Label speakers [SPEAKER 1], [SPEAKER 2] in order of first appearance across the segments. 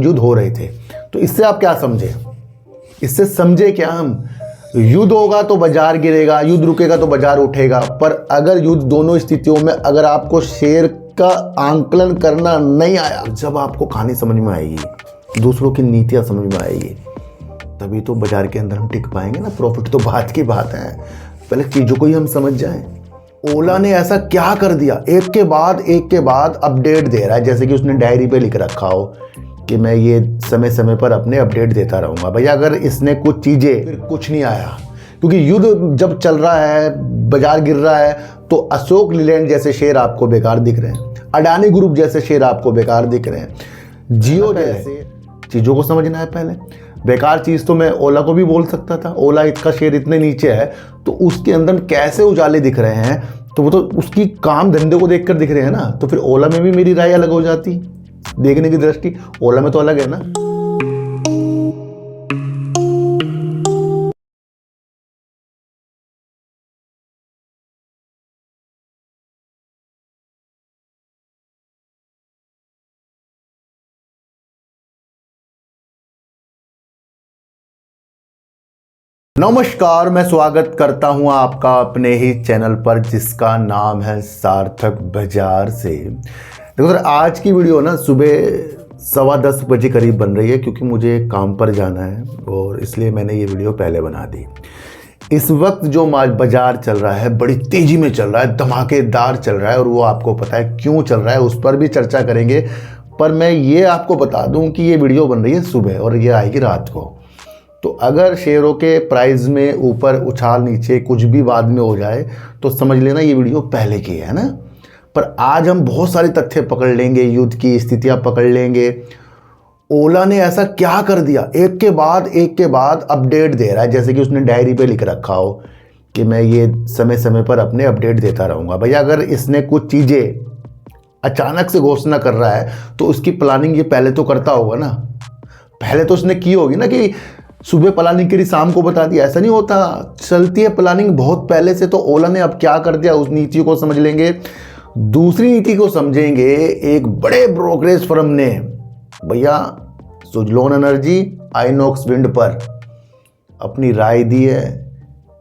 [SPEAKER 1] युद्ध हो रहे थे। तो इससे आप क्या समझे? इससे समझे क्या हम? युद्ध होगा तो बाजार गिरेगा, युद्ध रुकेगा तो बाजार उठेगा। पर अगर युद्ध दोनों स्थितियों में अगर आपको शेयर का आंकलन करना नहीं आया, जब आपको कहानी समझ में आएगी, दूसरों की नीतियां समझ में आएगी, तभी तो बाजार के अंदर हम टिक पाएंगे ना। प्रॉफिट तो बात की बात है, पहले चीजों को ही हम समझ जाएं। ओला ने ऐसा क्या कर दिया, एक के बाद अपडेट दे रहा है, जैसे कि उसने डायरी पे लिख रखा हो कि मैं ये समय समय पर अपने अपडेट देता रहूंगा। भैया अगर इसने कुछ चीजें, फिर कुछ नहीं आया, क्योंकि युद्ध जब चल रहा है, बाजार गिर रहा है, तो अशोक लीलैंड जैसे शेयर आपको बेकार दिख रहे हैं, अडानी ग्रुप जैसे शेयर आपको बेकार दिख रहे हैं, जियो जैसे। चीजों को समझना है पहले। बेकार चीज तो मैं ओला को भी बोल सकता था, ओला इसका शेयर इतने नीचे है तो उसके अंदर कैसे उजाले दिख रहे हैं, तो वो तो उसकी काम धंधे को देखकर दिख रहे हैं ना। तो फिर ओला में भी मेरी राय अलग हो जाती, देखने की दृष्टि ओला में तो अलग है ना। नमस्कार, मैं स्वागत करता हूं आपका अपने ही चैनल पर जिसका नाम है सार्थक बाजार से। देखो सर, आज की वीडियो ना सुबह 10:15 बजे करीब बन रही है, क्योंकि मुझे काम पर जाना है और इसलिए मैंने ये वीडियो पहले बना दी। इस वक्त जो बाजार चल रहा है बड़ी तेज़ी में चल रहा है, धमाकेदार चल रहा है, और वो आपको पता है क्यों चल रहा है, उस पर भी चर्चा करेंगे। पर मैं ये आपको बता दूं कि ये वीडियो बन रही है सुबह और ये आएगी रात को। तो अगर शेयरों के प्राइस में ऊपर उछाल नीचे कुछ भी बाद में हो जाए तो समझ लेना ये वीडियो पहले की है ना। पर आज हम बहुत सारे तथ्य पकड़ लेंगे, युद्ध की स्थितियां पकड़ लेंगे। ओला ने ऐसा क्या कर दिया, एक के बाद अपडेट दे रहा है, जैसे कि उसने डायरी पे लिख रखा हो कि मैं ये समय समय पर अपने अपडेट देता रहूँगा। भैया अगर इसने कुछ चीज़ें अचानक से घोषणा कर रहा है तो उसकी प्लानिंग ये पहले तो करता होगा ना। पहले तो उसने की होगी ना कि सुबह प्लानिंग करी, शाम को बता दिया। ऐसा नहीं होता, चलती है प्लानिंग बहुत पहले से। तो ओला ने अब क्या कर दिया, उस नीति को समझ लेंगे। दूसरी नीति को समझेंगे, एक बड़े ब्रोकरेज फर्म ने भैया सुजलोन एनर्जी, आइनॉक्स विंड पर अपनी राय दी है,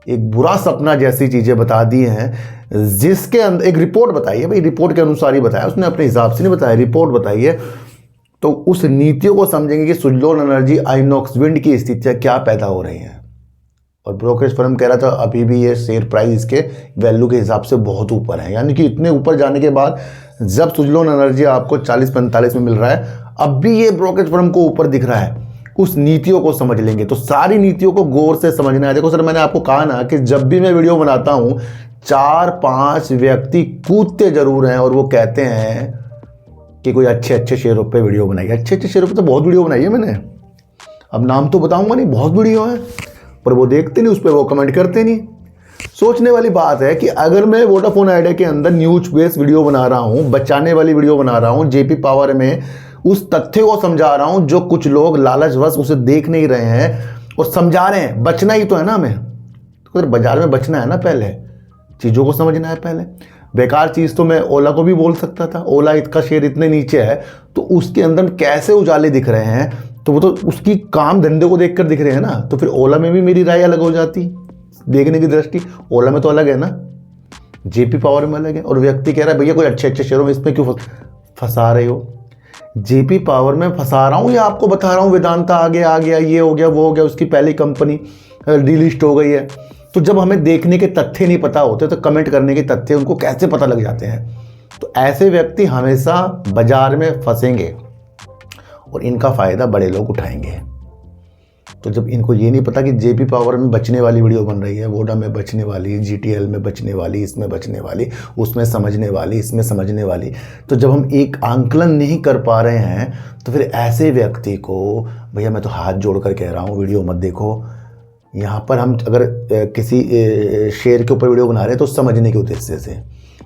[SPEAKER 1] एक बुरा सपना जैसी चीजें बता दी हैं, जिसके अंदर एक रिपोर्ट बताई है। भाई रिपोर्ट के अनुसार ही बताया, उसने अपने हिसाब से नहीं बताया, रिपोर्ट बताई है। तो उस नीतियों को समझेंगे कि सुजलोन एनर्जी, आइनॉक्स विंड की स्थितियां क्या पैदा हो रही हैं। और ब्रोकरेज फर्म कह रहा था अभी भी ये शेयर प्राइस इसके वैल्यू के हिसाब से बहुत ऊपर है, यानी कि इतने ऊपर जाने के बाद जब सुजलोन एनर्जी आपको 40-45 में मिल रहा है, अब भी ये ब्रोकरेज फर्म को ऊपर दिख रहा है। उस नीतियों को समझ लेंगे। तो सारी नीतियों को गौर से समझना है। देखो सर, मैंने आपको कहा ना कि जब भी मैं वीडियो बनाता हूँ 4-5 व्यक्ति कूदते जरूर हैं और वो कहते हैं कि कोई अच्छे शेयरों पे वीडियो बनाई। अच्छे शेयरों पे तो बहुत वीडियो बनाई है मैंने, अब नाम तो बताऊंगा नहीं, बहुत वीडियो है, पर वो देखते नहीं, उस पर वो कमेंट करते नहीं। सोचने वाली बात है कि अगर मैं वोडाफोन आइडिया के अंदर न्यूज बेस्ड वीडियो बना रहा हूं, बचाने वाली वीडियो बना रहा हूं, जेपी पावर में उस तथ्य को समझा रहा हूं जो कुछ लोग लालचवश उसे देख नहीं रहे हैं और समझा रहे हैं। बचना ही तो है ना हमें, तो बाजार में बचना है ना, पहले चीजों को समझना है पहले। बेकार चीज तो मैं ओला को भी बोल सकता था, ओला इसका शेयर इतने नीचे है तो उसके अंदर कैसे उजाले दिख रहे हैं, तो वो तो उसकी काम धंधे को देखकर दिख रहे हैं ना। तो फिर ओला में भी मेरी राय अलग हो जाती, देखने की दृष्टि ओला में तो अलग है ना, जेपी पावर में अलग है। और व्यक्ति कह रहा है भैया कोई अच्छे शेयरों में इसमें क्यों फंसा रहे हो। जेपी पावर में फंसा रहा हूं या आपको बता रहा हूं वेदांता आ गया, ये हो गया, वो हो गया, उसकी पहली कंपनी डीलिस्ट हो गई है। तो जब हमें देखने के तथ्य नहीं पता होते तो कमेंट करने के तथ्य उनको कैसे पता लग जाते हैं। तो ऐसे व्यक्ति हमेशा बाजार में फंसेंगे और इनका फायदा बड़े लोग उठाएंगे। तो जब इनको ये नहीं पता कि जेपी पावर में बचने वाली वीडियो बन रही है, वोडा में बचने वाली, जीटीएल में बचने वाली, इसमें बचने वाली, उसमें समझने वाली, इसमें समझने वाली, तो जब हम एक आंकलन नहीं कर पा रहे हैं तो फिर ऐसे व्यक्ति को भैया मैं तो हाथ जोड़कर कह रहा हूँ वीडियो मत देखो। यहाँ पर हम अगर किसी शेयर के ऊपर वीडियो बना रहे हैं तो समझने के उद्देश्य से,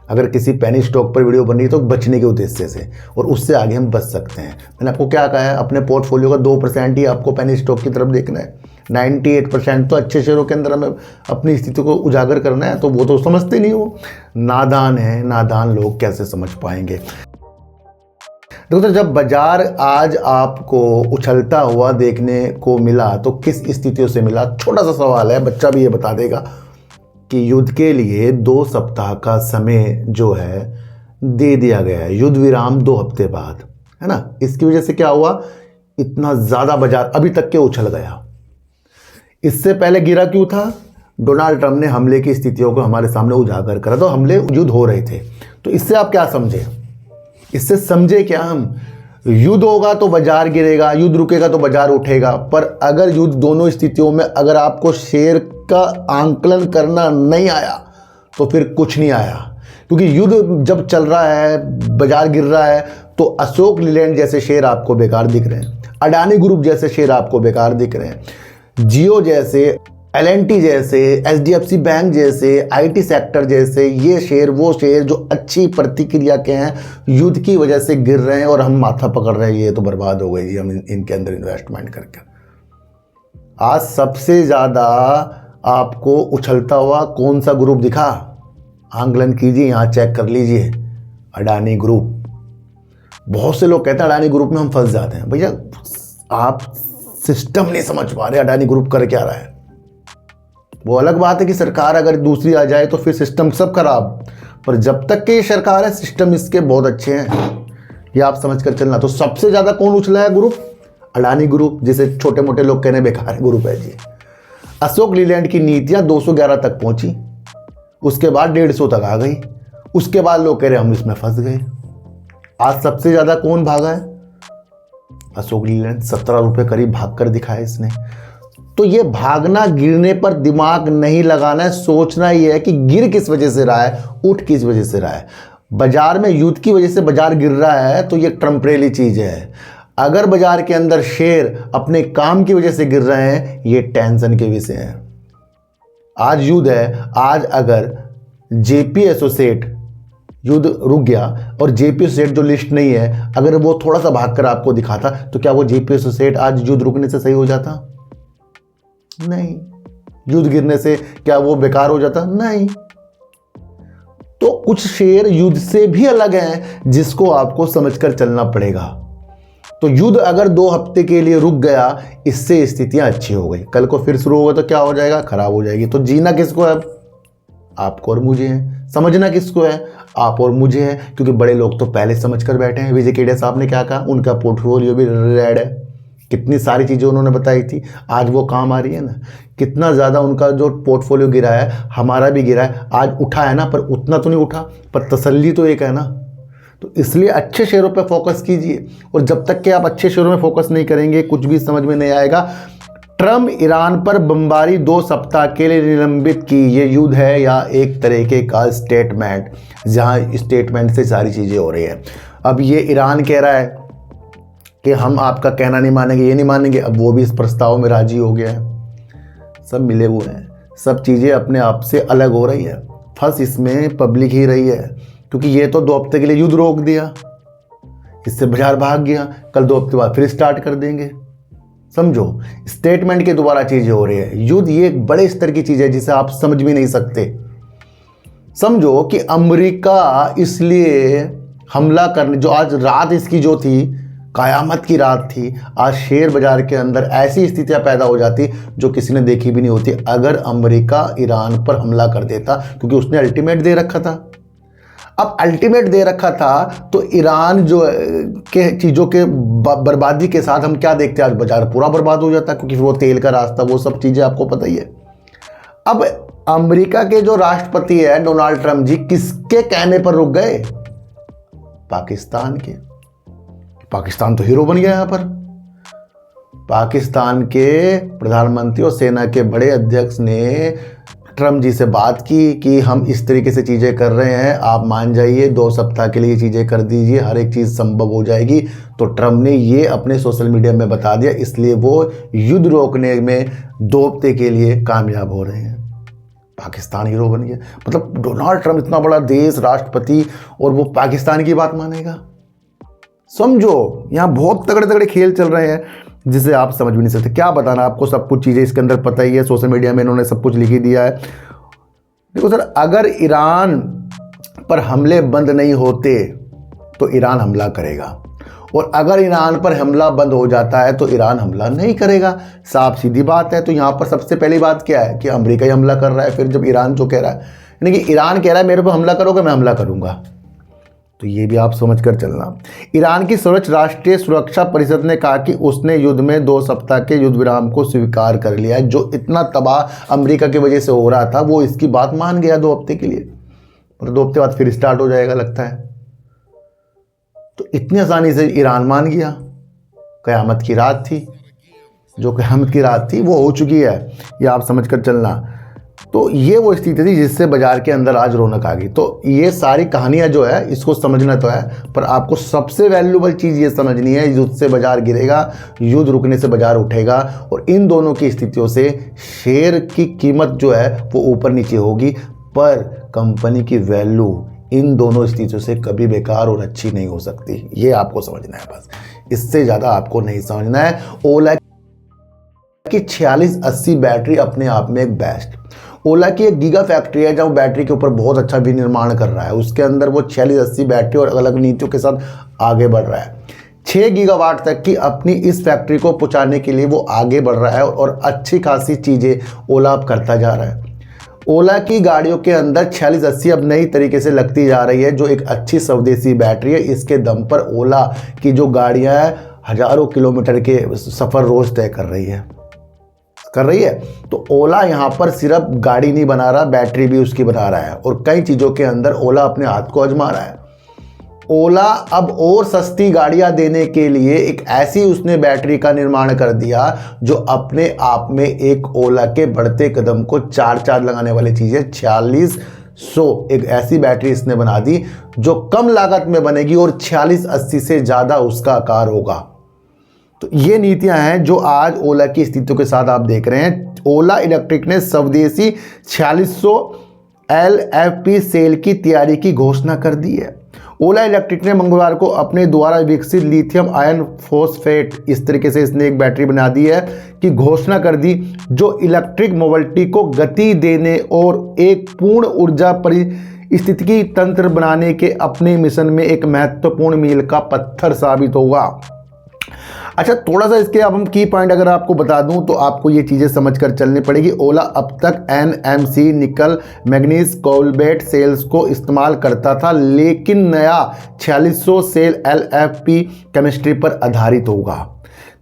[SPEAKER 1] अगर किसी पेनी स्टॉक पर वीडियो बन रही है तो बचने के उद्देश्य से, और उससे आगे हम बच सकते हैं। मैंने आपको क्या कहा है, अपने पोर्टफोलियो का 2% ही आपको पेनी स्टॉक की तरफ देखना है, 98% तो अच्छे शेयरों के अंदर हमें अपनी स्थिति को उजागर करना है। तो वो तो समझते नहीं हो, नादान है, नादान लोग कैसे समझ पाएंगे। देखो सर, जब बाजार आज आपको उछलता हुआ देखने को मिला तो किस स्थितियों से मिला? छोटा सा सवाल है, बच्चा भी ये बता देगा कि युद्ध के लिए 2 सप्ताह का समय जो है दे दिया गया है, युद्ध विराम 2 हफ्ते बाद, है ना। इसकी वजह से क्या हुआ, इतना ज़्यादा बाजार अभी तक के उछल गया। इससे पहले गिरा क्यों था? डोनाल्ड ट्रंप ने हमले की स्थितियों को हमारे सामने उजागर करा, तो हमले युद्ध हो रहे थे। तो इससे आप क्या समझे? इससे समझे क्या हम, युद्ध होगा तो बाजार गिरेगा, युद्ध रुकेगा तो बाजार उठेगा। पर अगर युद्ध दोनों स्थितियों में अगर आपको शेयर का आंकलन करना नहीं आया तो फिर कुछ नहीं आया। क्योंकि युद्ध जब चल रहा है, बाजार गिर रहा है, तो अशोक लीलैंड जैसे शेयर आपको बेकार दिख रहे हैं, अडानी ग्रुप जैसे शेयर आपको बेकार दिख रहे हैं, जियो जैसे, L&T जैसे, HDFC बैंक जैसे, IT सेक्टर जैसे, ये शेयर वो शेयर जो अच्छी प्रतिक्रिया के हैं, युद्ध की वजह से गिर रहे हैं और हम माथा पकड़ रहे हैं, ये तो बर्बाद हो गई जी हम इनके अंदर इन्वेस्टमेंट करके। आज सबसे ज़्यादा आपको उछलता हुआ कौन सा ग्रुप दिखा? आंकलन कीजिए, यहाँ चेक कर लीजिए, अडानी ग्रुप। बहुत से लोग कहते हैं अडानी ग्रुप में हम फंस जाते हैं। भैया आप सिस्टम नहीं समझ पा रहे, अडानी ग्रुप कर क्या रहा है। वो अलग बात है कि सरकार अगर दूसरी आ जाए तो फिर सिस्टम सब खराब, पर जब तक कि ये सरकार है सिस्टम इसके बहुत अच्छे हैं, ये आप समझ कर चलना। तो सबसे ज़्यादा कौन उछला है ग्रुप? अडानी ग्रुप, जिसे छोटे मोटे लोग कहने बेकार ग्रुप है जी। अशोक लीलैंड की नीतियाँ 211 तक पहुँची, उसके बाद 150 तक आ गई, उसके बाद लोग कह रहे हम इसमें फंस गए। आज सबसे ज़्यादा कौन भागा है? अशोक लीलैंड। 17 रुपये करीब भाग कर दिखाया इसने। तो ये भागना, गिरने पर दिमाग नहीं लगाना है, सोचना ही है कि गिर किस वजह से रहा है, उठ किस वजह से रहा है। बाजार में युद्ध की वजह से बाजार गिर रहा है तो ये टेम्परेरी चीज़ है। अगर बाजार के अंदर शेयर अपने काम की वजह से गिर रहे हैं, ये टेंशन के विषय है। आज युद्ध है, आज अगर जेपी एसोसिएट युद्ध रुक गया और जेपी एसोसिएट जो लिस्ट नहीं है, अगर वो थोड़ा सा भागकर आपको दिखाता, तो क्या वो जेपी एसोसिएट आज युद्ध रुकने से सही हो जाता? नहीं। युद्ध गिरने से क्या वो बेकार हो जाता? नहीं। तो कुछ शेयर युद्ध से भी अलग हैं जिसको आपको समझकर चलना पड़ेगा। तो युद्ध अगर 2 हफ्ते के लिए रुक गया, इससे स्थितियां अच्छी हो गई, कल को फिर शुरू होगा तो क्या हो जाएगा? खराब हो जाएगी। तो जीना किसको है? आपको और मुझे है। समझना किसको है? आप और मुझे है। क्योंकि बड़े लोग तो पहले समझ कर बैठे हैं। विजय केडिया साहब ने क्या कहा? उनका पोर्टफोलियो भी रेड है, कितनी सारी चीज़ें उन्होंने बताई थी, आज वो काम आ रही है ना। कितना ज़्यादा उनका जो पोर्टफोलियो गिरा है, हमारा भी गिरा है। आज उठा है ना, पर उतना तो नहीं उठा, पर तसल्ली तो एक है ना। तो इसलिए अच्छे शेयरों पे फोकस कीजिए, और जब तक कि आप अच्छे शेयरों में फोकस नहीं करेंगे कुछ भी समझ में नहीं आएगा। ट्रम्प ईरान पर बमबारी 2 सप्ताह के लिए निलंबित की, ये युद्ध है या एक तरीके का स्टेटमेंट, जहाँ स्टेटमेंट से सारी चीज़ें हो रही है। अब ये ईरान कह रहा है कि हम आपका कहना नहीं मानेंगे, ये नहीं मानेंगे, अब वो भी इस प्रस्ताव में राजी हो गया है। सब मिले हुए हैं, सब चीज़ें अपने आप से अलग हो रही है। फंस इसमें पब्लिक ही रही है, क्योंकि ये तो 2 हफ्ते के लिए युद्ध रोक दिया, इससे बाजार भाग गया, कल 2 हफ्ते बाद फिर स्टार्ट कर देंगे। समझो, स्टेटमेंट के द्वारा चीज़ें हो रही है। युद्ध ये एक बड़े स्तर की चीज़ है जिसे आप समझ भी नहीं सकते। समझो कि अमेरिका इसलिए हमला करने, जो आज रात इसकी जो थी, कयामत की रात थी, आज शेयर बाजार के अंदर ऐसी स्थितियां पैदा हो जाती जो किसी ने देखी भी नहीं होती अगर अमेरिका ईरान पर हमला कर देता, क्योंकि उसने अल्टीमेट दे रखा था। अब अल्टीमेट दे रखा था तो ईरान जो के चीज़ों के बर्बादी के साथ हम क्या देखते हैं, आज बाजार पूरा बर्बाद हो जाता, क्योंकि वो तेल का रास्ता, वो सब चीज़ें आपको पता ही है। अब अमेरिका के जो राष्ट्रपति है डोनाल्ड ट्रंप जी, किसके कहने पर रुक गए? पाकिस्तान के। पाकिस्तान तो हीरो बन गया यहाँ पर। पाकिस्तान के प्रधानमंत्री और सेना के बड़े अध्यक्ष ने ट्रम्प जी से बात की कि हम इस तरीके से चीज़ें कर रहे हैं, आप मान जाइए, 2 सप्ताह के लिए चीज़ें कर दीजिए, हर एक चीज़ संभव हो जाएगी। तो ट्रम्प ने ये अपने सोशल मीडिया में बता दिया, इसलिए वो युद्ध रोकने में 2 हफ्ते के लिए कामयाब हो रहे हैं। पाकिस्तान हीरो बन गया। मतलब डोनाल्ड ट्रम्प इतना बड़ा देश, राष्ट्रपति, और वो पाकिस्तान की बात मानेगा? समझो, यहाँ बहुत तगड़े तगड़े खेल चल रहे हैं जिसे आप समझ भी नहीं सकते। क्या बताना आपको, सब कुछ चीज़ें इसके अंदर पता ही है, सोशल मीडिया में इन्होंने सब कुछ लिख ही दिया है। देखो सर, अगर ईरान पर हमले बंद नहीं होते तो ईरान हमला करेगा, और अगर ईरान पर हमला बंद हो जाता है तो ईरान हमला नहीं करेगा, साफ सीधी बात है। तो यहाँ पर सबसे पहली बात क्या है कि अमेरिका ही हमला कर रहा है। फिर जब ईरान जो कह रहा है, यानी कि ईरान कह रहा है मेरे पर हमला करोगे मैं हमला करूँगा, तो ये भी आप समझ कर चलना। ईरान की सर्वोच्च राष्ट्रीय सुरक्षा परिषद ने कहा कि उसने युद्ध में 2 सप्ताह के युद्ध विराम को स्वीकार कर लिया है। जो इतना तबाह अमेरिका की वजह से हो रहा था वो इसकी बात मान गया 2 हफ्ते के लिए, और 2 हफ्ते बाद फिर स्टार्ट हो जाएगा लगता है। तो इतनी आसानी से ईरान मान गया। क़यामत की रात थी, जो क़यामत की रात थी वो हो चुकी है, ये आप समझ कर चलना। तो ये वो स्थिति थी जिससे बाजार के अंदर आज रौनक आ गई। तो ये सारी कहानियाँ जो है इसको समझना तो है, पर आपको सबसे वैल्यूबल चीज़ ये समझनी है, युद्ध से बाजार गिरेगा, युद्ध रुकने से बाजार उठेगा, और इन दोनों की स्थितियों से शेयर की कीमत जो है वो ऊपर नीचे होगी, पर कंपनी की वैल्यू इन दोनों स्थितियों से कभी बेकार और अच्छी नहीं हो सकती। ये आपको समझना है, बस इससे ज़्यादा आपको नहीं समझना है। ओला की 4680 बैटरी अपने आप में एक बेस्ट। ओला की एक गीगा फैक्ट्री है जहाँ बैटरी के ऊपर बहुत अच्छा विनिर्माण कर रहा है। उसके अंदर वो 4680 बैटरी और अलग नीतियों के साथ आगे बढ़ रहा है। 6 गीगावाट तक की अपनी इस फैक्ट्री को पहुँचाने के लिए वो आगे बढ़ रहा है और अच्छी खासी चीज़ें ओला अब करता जा रहा है। ओला की गाड़ियों के अंदर 4680 अब नई तरीके से लगती जा रही है, जो एक अच्छी स्वदेशी बैटरी है। इसके दम पर ओला की जो गाड़ियां हैं हज़ारों किलोमीटर के सफ़र रोज़ तय कर रही है। तो ओला यहाँ पर सिर्फ गाड़ी नहीं बना रहा, बैटरी भी उसकी बना रहा है, और कई चीज़ों के अंदर ओला अपने हाथ को आजमा रहा है। ओला अब और सस्ती गाड़ियां देने के लिए एक ऐसी उसने बैटरी का निर्माण कर दिया जो अपने आप में एक ओला के बढ़ते कदम को चार लगाने वाली चीज़ है। 4600 एक ऐसी बैटरी इसने बना दी जो कम लागत में बनेगी और 4680 से ज़्यादा उसका आकार होगा। तो ये नीतियां हैं जो आज ओला की स्थितियों के साथ आप देख रहे हैं। ओला इलेक्ट्रिक ने स्वदेशी 4600 LFP सेल की तैयारी की घोषणा कर दी है। ओला इलेक्ट्रिक ने मंगलवार को अपने द्वारा विकसित लिथियम आयन फॉस्फेट, इस तरीके से इसने एक बैटरी बना दी है, कि घोषणा कर दी, जो इलेक्ट्रिक मोबिलिटी को गति देने और एक पूर्ण ऊर्जा परिस्थितिकी तंत्र बनाने के अपने मिशन में एक महत्वपूर्ण मील का पत्थर साबित होगा। अच्छा, थोड़ा सा इसके अब हम की पॉइंट अगर आपको बता दूं तो आपको ये चीज़ें समझ कर चलनी पड़ेगी। ओला अब तक NMC निकल मैग्नीज कोल्बेट सेल्स को इस्तेमाल करता था, लेकिन नया 4600 सेल LFP केमिस्ट्री पर आधारित होगा।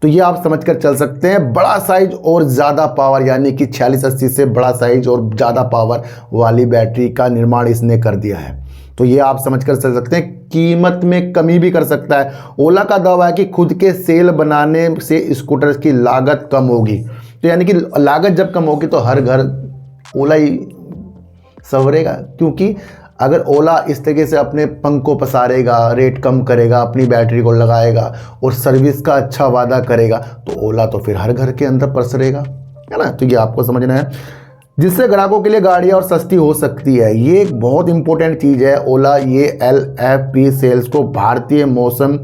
[SPEAKER 1] तो ये आप समझ कर चल सकते हैं, बड़ा साइज और ज़्यादा पावर, यानी कि 4680 से बड़ा साइज और ज़्यादा पावर वाली बैटरी का निर्माण इसने कर दिया है। तो ये आप समझ कर चल सकते हैं, कीमत में कमी भी कर सकता है। ओला का दावा है कि खुद के सेल बनाने से स्कूटर की लागत कम होगी। तो यानी कि लागत जब कम होगी तो हर घर ओला ही संवरेगा, क्योंकि अगर ओला इस तरीके से अपने पंख को पसारेगा, रेट कम करेगा, अपनी बैटरी को लगाएगा और सर्विस का अच्छा वादा करेगा, तो ओला तो फिर हर घर के अंदर पसरेगा, है ना। तो ये आपको समझना है, जिससे ग्राहकों के लिए गाड़ियाँ और सस्ती हो सकती है। ये एक बहुत इंपॉर्टेंट चीज़ है। ओला ये LFP सेल्स को भारतीय मौसम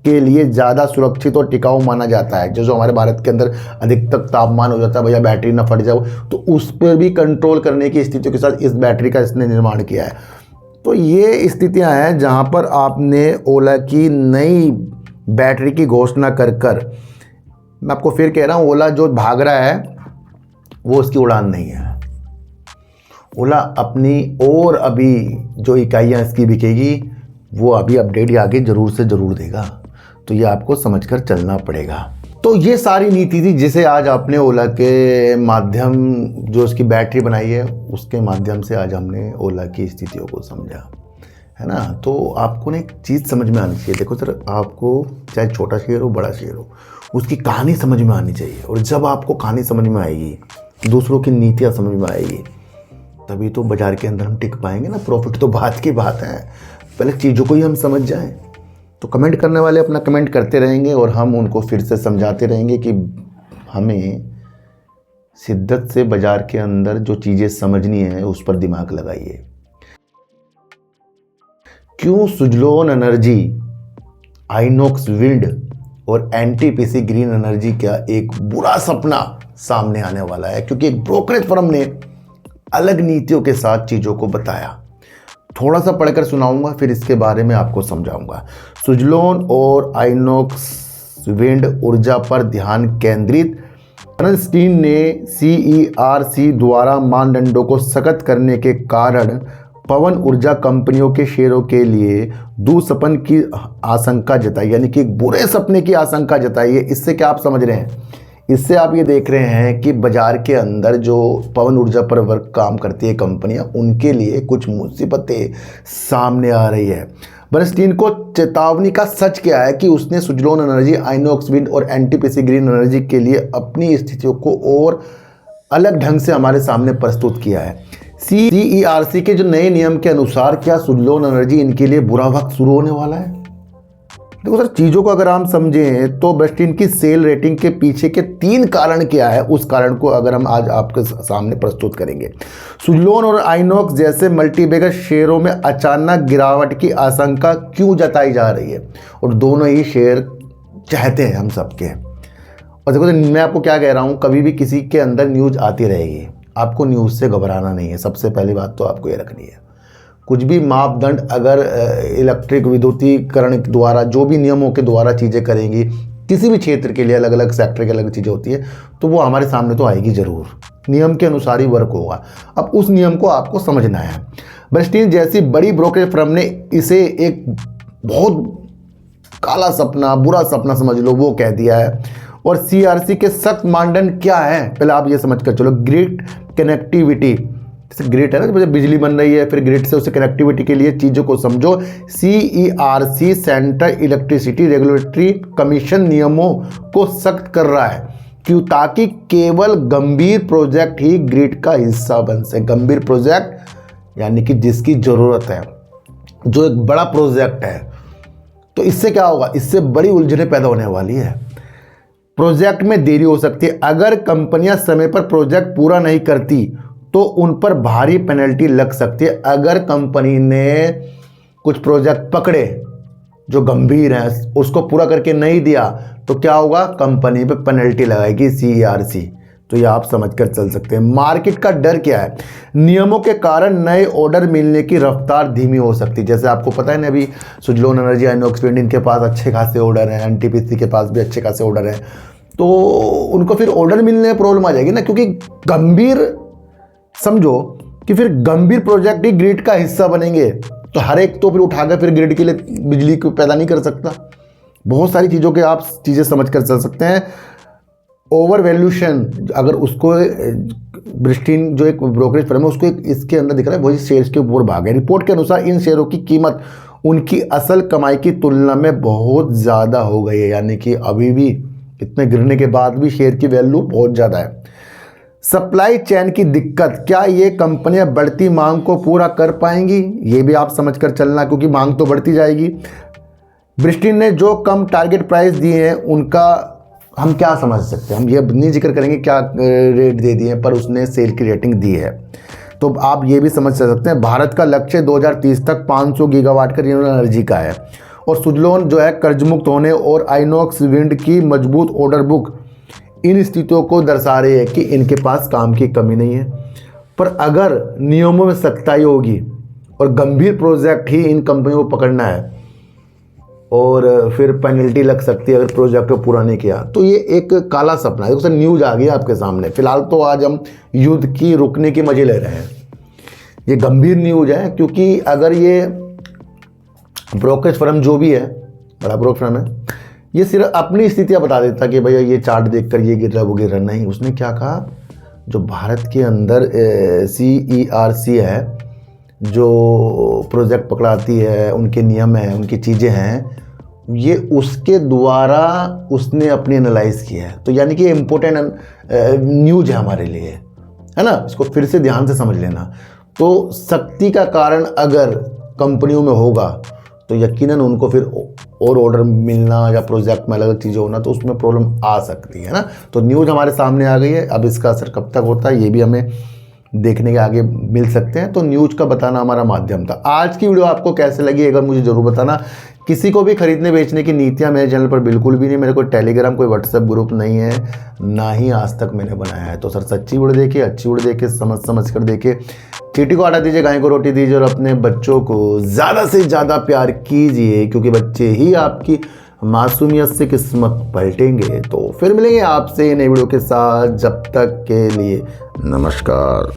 [SPEAKER 1] के लिए ज़्यादा सुरक्षित और टिकाऊ माना जाता है। जो हमारे भारत के अंदर अधिकतम तापमान हो जाता है, भैया बैटरी ना फट जाए, तो उस पर भी कंट्रोल करने की स्थितियों के साथ इस बैटरी का इसने निर्माण किया है। तो ये स्थितियाँ हैं जहाँ पर आपने ओला की नई बैटरी की घोषणा कर मैं आपको फिर कह रहा हूँ, ओला जो भाग रहा है वो उसकी उड़ान नहीं है। ओला अपनी और अभी जो इकाइयाँ इसकी बिकेगी वो अभी अपडेट आगे ज़रूर से ज़रूर देगा। तो ये आपको समझकर चलना पड़ेगा। तो ये सारी नीति थी जिसे आज आपने ओला के माध्यम, जो उसकी बैटरी बनाई है उसके माध्यम से आज हमने ओला की स्थितियों को समझा, है ना। तो आपको ना एक चीज़ समझ में आनी चाहिए। देखो सर, आपको चाहे छोटा शेयर हो बड़ा शेयर हो, उसकी कहानी समझ में आनी चाहिए। और जब आपको कहानी समझ में आएगी, दूसरों की नीतियाँ समझ में आएगी, तभी तो बाजार के अंदर हम टिक पाएंगे ना। प्रॉफिट तो बात की बात है, पहले चीज़ों को ही हम समझ जाएं। तो कमेंट करने वाले अपना कमेंट करते रहेंगे और हम उनको फिर से समझाते रहेंगे कि हमें शिद्दत से बाजार के अंदर जो चीज़ें समझनी है उस पर दिमाग लगाइए। क्यों सुजलोन एनर्जी, आइनॉक्स विंड और NTPC ग्रीन एनर्जी का एक बुरा सपना सामने आने वाला है, क्योंकि एक ब्रोकरेज फर्म ने अलग नीतियों के साथ चीज़ों को बताया। थोड़ा सा पढ़कर सुनाऊंगा, फिर इसके बारे में आपको समझाऊंगा। सुजलोन और आइनॉक्स विंड ऊर्जा पर ध्यान केंद्रित। बर्नस्टीन ने CERC द्वारा मानदंडों को सख्त करने के कारण पवन ऊर्जा कंपनियों के शेयरों के लिए दुःस्वप्न की आशंका जताई, यानी कि बुरे सपने की आशंका जताई है। इससे क्या आप समझ रहे हैं? इससे आप ये देख रहे हैं कि बाजार के अंदर जो पवन ऊर्जा पर वर्क काम करती है कंपनियां, उनके लिए कुछ मुसीबतें सामने आ रही है। बर्नस्टीन को चेतावनी का सच क्या है कि उसने सुजलोन एनर्जी, आइनॉक्स विंड और NTPC ग्रीन एनर्जी के लिए अपनी स्थितियों को और अलग ढंग से हमारे सामने प्रस्तुत किया है। CERC के जो नए नियम के अनुसार क्या सुजलोन एनर्जी इनके लिए बुरा वक्त शुरू होने वाला है? देखो सर, चीज़ों को अगर हम समझें तो बर्नस्टीन की सेल रेटिंग के पीछे के 3 कारण क्या है, उस कारण को अगर हम आज आपके सामने प्रस्तुत करेंगे। सुजलोन और आइनॉक्स जैसे मल्टीबैगर शेयरों में अचानक गिरावट की आशंका क्यों जताई जा रही है? और दोनों ही शेयर चाहते हैं हम सबके। और देखो मैं आपको क्या कह रहा हूँ, कभी भी किसी के अंदर न्यूज़ आती रहेगी, आपको न्यूज़ से घबराना नहीं है। सबसे पहली बात तो आपको ये रखनी है, कुछ भी मापदंड अगर इलेक्ट्रिक विद्युतीकरण द्वारा जो भी नियमों के द्वारा चीज़ें करेंगी, किसी भी क्षेत्र के लिए अलग अलग सेक्टर की अलग चीज़ें होती है, तो वो हमारे सामने तो आएगी ज़रूर। नियम के अनुसार ही वर्क होगा। अब उस नियम को आपको समझना है। बर्नस्टीन जैसी बड़ी ब्रोकरेज फर्म ने इसे एक बहुत काला सपना, बुरा सपना समझ लो, वो कह दिया है। और CERC के सख्त मानदंड क्या है, पहले आप ये समझ कर चलो। ग्रिड कनेक्टिविटी, जैसे ग्रिड है ना, जैसे बिजली बन रही है, फिर ग्रिड से उसे कनेक्टिविटी के लिए चीज़ों को समझो। CERC central electricity regulatory commission नियमों को सख्त कर रहा है। क्यों? ताकि केवल गंभीर प्रोजेक्ट ही ग्रिड का हिस्सा बन सके। गंभीर प्रोजेक्ट यानी कि जिसकी ज़रूरत है, जो एक बड़ा प्रोजेक्ट है। तो इससे क्या होगा? इससे बड़ी उलझनें पैदा होने वाली है। प्रोजेक्ट में देरी हो सकती है। अगर कंपनियां समय पर प्रोजेक्ट पूरा नहीं करती तो उन पर भारी पेनल्टी लग सकती है। अगर कंपनी ने कुछ प्रोजेक्ट पकड़े जो गंभीर हैं, उसको पूरा करके नहीं दिया, तो क्या होगा? कंपनी पे पेनल्टी लगाएगी CERC। तो ये आप समझ कर चल सकते हैं। मार्केट का डर क्या है? नियमों के कारण नए ऑर्डर मिलने की रफ्तार धीमी हो सकती है। जैसे आपको पता है ना, अभी सुजलोन एनर्जी, आइनॉक्स विंड, इनके पास अच्छे खासे ऑर्डर हैं, NTPC के पास भी अच्छे खासे ऑर्डर हैं, तो उनको फिर ऑर्डर मिलने में प्रॉब्लम आ जाएगी ना, क्योंकि गंभीर, समझो कि फिर गंभीर प्रोजेक्ट ही ग्रिड का हिस्सा बनेंगे, तो हर एक तो फिर उठाकर फिर ग्रिड के लिए बिजली को पैदा नहीं कर सकता। बहुत सारी चीज़ों के आप चीज़ें समझ कर चल सकते हैं। ओवर वैल्यूशन, अगर उसको बर्नस्टीन जो एक ब्रोकरेज फर्म है, उसको एक इसके अंदर दिख रहा है, वही शेयर्स के ऊपर भाग है। रिपोर्ट के अनुसार इन शेयरों की कीमत उनकी असल कमाई की तुलना में बहुत ज़्यादा हो गई है, यानी कि अभी भी इतने गिरने के बाद भी शेयर की वैल्यू बहुत ज़्यादा है। सप्लाई चेन की दिक्कत, क्या ये कंपनियां बढ़ती मांग को पूरा कर पाएंगी? ये भी आप समझ कर चलना, क्योंकि मांग तो बढ़ती जाएगी। बर्नस्टीन ने जो कम टारगेट प्राइस दिए हैं, उनका हम क्या समझ सकते हैं? हम ये नहीं जिक्र करेंगे क्या रेट दे दिए, पर उसने सेल की रेटिंग दी है। तो आप ये भी समझ सकते हैं, भारत का लक्ष्य 2030 तक 500 गीगावाट का रिन्यूएबल एनर्जी का है। और सुजलोन जो है कर्ज मुक्त होने और आइनॉक्स विंड की मजबूत ऑर्डर बुक इन स्थितियों को दर्शा रही है कि इनके पास काम की कमी नहीं है। पर अगर नियमों में सख्ताई होगी और गंभीर प्रोजेक्ट ही इन कंपनियों को पकड़ना है, और फिर पेनल्टी लग सकती है अगर प्रोजेक्ट को पूरा नहीं किया, तो ये एक काला सपना है। देखो न्यूज़ आ गई आपके सामने। फिलहाल तो आज हम युद्ध की रुकने की मजे ले रहे हैं। ये गंभीर न्यूज़ है, क्योंकि अगर ये ब्रोकरेज फर्म जो भी है, बड़ा ब्रोकरेज फर्म है, ये सिर्फ अपनी स्थितियाँ बता देता कि भैया ये चार्ट देखकर ये गिर रहा वो गिर रहा। नहीं, उसने क्या कहा, जो भारत के अंदर CERC है, जो प्रोजेक्ट पकड़ाती है, उनके नियम हैं, उनकी चीज़ें हैं, ये उसके द्वारा उसने अपनी एनालाइज किया है। तो यानी कि ये इम्पोर्टेंट न्यूज है हमारे लिए, है ना। इसको फिर से ध्यान से समझ लेना। तो शक्ति का कारण अगर कंपनियों में होगा तो यकीनन उनको फिर और ऑर्डर मिलना या प्रोजेक्ट में अलग अलग चीज़ें होना, तो उसमें प्रॉब्लम आ सकती है ना। तो न्यूज़ हमारे सामने आ गई है, अब इसका असर कब तक होता है ये भी हमें देखने के आगे मिल सकते हैं। तो न्यूज़ का बताना हमारा माध्यम था। आज की वीडियो आपको कैसे लगी अगर मुझे ज़रूर बताना। किसी को भी खरीदने बेचने की नीतियाँ मेरे चैनल पर बिल्कुल भी नहीं। मेरे कोई टेलीग्राम कोई व्हाट्सएप ग्रुप नहीं है, ना ही आज तक मैंने बनाया है। तो सर सच्ची वीडियो देखिए, अच्छी वीडियो देखिए, समझ कर देखिए। चींटी को आटा दीजिए, गाय को रोटी दीजिए और अपने बच्चों को ज़्यादा से ज़्यादा प्यार कीजिए, क्योंकि बच्चे ही आपकी मासूमियत से किस्मत पलटेंगे। तो फिर मिलेंगे आपसे नई वीडियो के साथ, जब तक के लिए नमस्कार।